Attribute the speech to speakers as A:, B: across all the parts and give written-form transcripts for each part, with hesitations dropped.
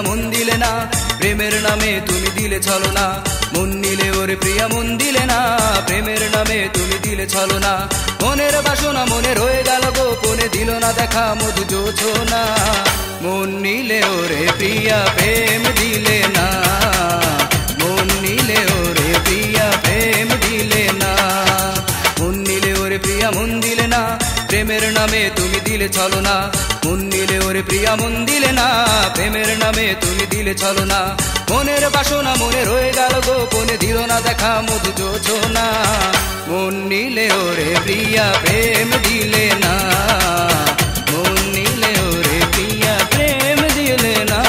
A: মন দিলে না, প্রেমের নামে তুমি দিলে ছলনা। মন নিলে ওরে প্রিয়া মন দিলে না, প্রেমের নামে তুমি দিলে ছলনা। মনের বাসনা মনে রয়ে গেল গোপনে, দিল না দেখা মধু জোছনা। মন নিলে ওরে প্রিয়া প্রেম দিলে না, মন নিলে ওরে প্রিয়া প্রেম দিলে না। মন নিলে ওরে প্রিয়া মন দিলে না, প্রেমের নামে তুমি দিলে ছলনা। মন নিলে ওরে প্রিয়া মন দিলে না, প্রেমের নামে তুমি দিলে ছলনা। মনের বাসনা মনে রয়ে গেল গোপনে, দিল না দেখা মধু জোছনা। মন নিলে ওরে প্রিয়া প্রেম দিলে না, মন নিলে ওরে প্রিয়া প্রেম দিলে না।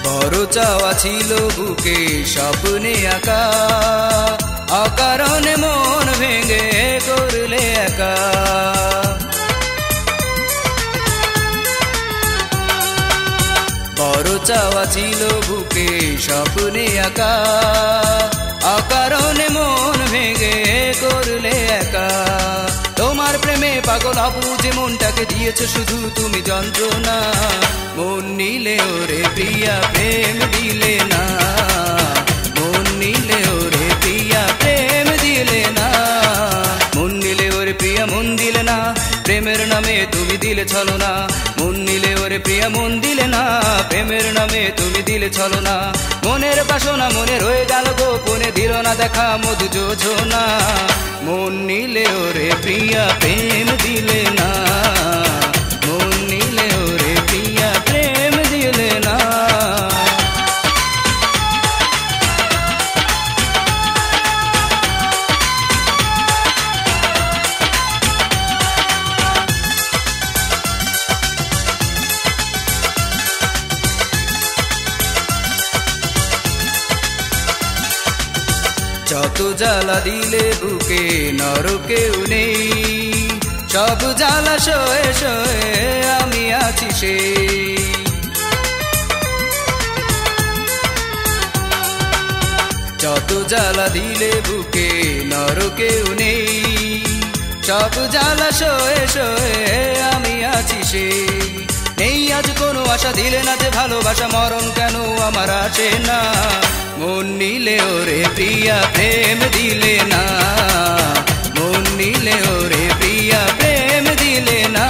A: বড় চাওয়া ছিল বুকে স্বপ্নে আঁকা, অকারণে মন ভেঙে করলে একা। বড় চাওয়া ছিল বুকে স্বপ্নে আঁকা, অকারণে মন ভেঙে করলে একা। তোমার প্রেমে পাগল বুঝে মনটাকে দিয়েছো শুধু তুমি যন্ত্রণা। মন নিলে ওরে প্রিয়া প্রেম দিলে না, মন নিলে ওরে প্রিয়া প্রেম দিলে না। মন নিলে ওরে প্রিয়া মন দিলে না, প্রেমের নামে তুমি দিলে ছলনা। মন নিলে ওরে প্রিয়া মন দিলে না, প্রেমের নামে তুমি দিলে ছলনা। মনের বাসনা মনে রয়ে গেল গোপনে, দিল না দেখা মধু জোছনা। মন নিলে ওরে প্রিয়া প্রেম দিলে না, মন নিলে ওরে প্রিয়া প্রেম দিলে না। যত জ্বালা দিলে বুকে নরকেও নেই, সব জ্বালা সয়ে সয়ে আমি আছি সেই। যত জ্বালা দিলে বুকে নরকেও নেই, সব জ্বালা সয়ে সয়ে আমি আছি সেই। নেই আজ কোনো আশা, দিলে না যে ভালোবাসা, মরণ কেন আমার আসে না। মন নিলে ওরে প্রিয়া প্রেম দিলে না, মন নিলে ওরে প্রিয়া প্রেম দিলে না।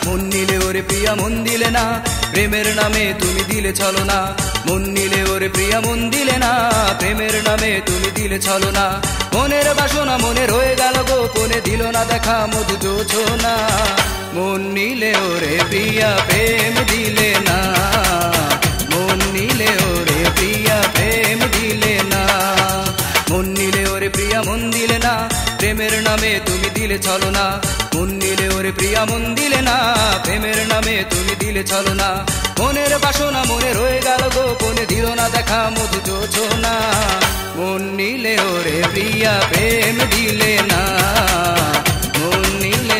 A: মন নিলে ওরে প্রিয়া মন দিলে না, প্রেমের নামে তুমি দিলে ছলনা। মন নিলে ওরে প্রিয়া মন দিলে না, প্রেমের নামে তুমি দিলে ছলনা। মনের বাসনা মনে রয়ে গেল গোপনে, দিল না দেখা মধু জোছনা। মন নিলে ওরে প্রিয়া প্রেম দিলে না, মন নিলে ওরে প্রিয়া প্রেম দিলে না। মন নিলে ওরে প্রিয়া মন দিলে না, প্রেমের নামে তুমি দিলে ছলনা। মন নিলে ওরে প্রিয়া মন দিলে না, প্রেমের নামে তুমি দিলে ছলনা। মনের বাসনা মনে রয়ে গেল গোপনে, দিল না দেখা মধু জোছনা। মন নিলে ওরে প্রিয়া প্রেম দিলে না, মন নিলে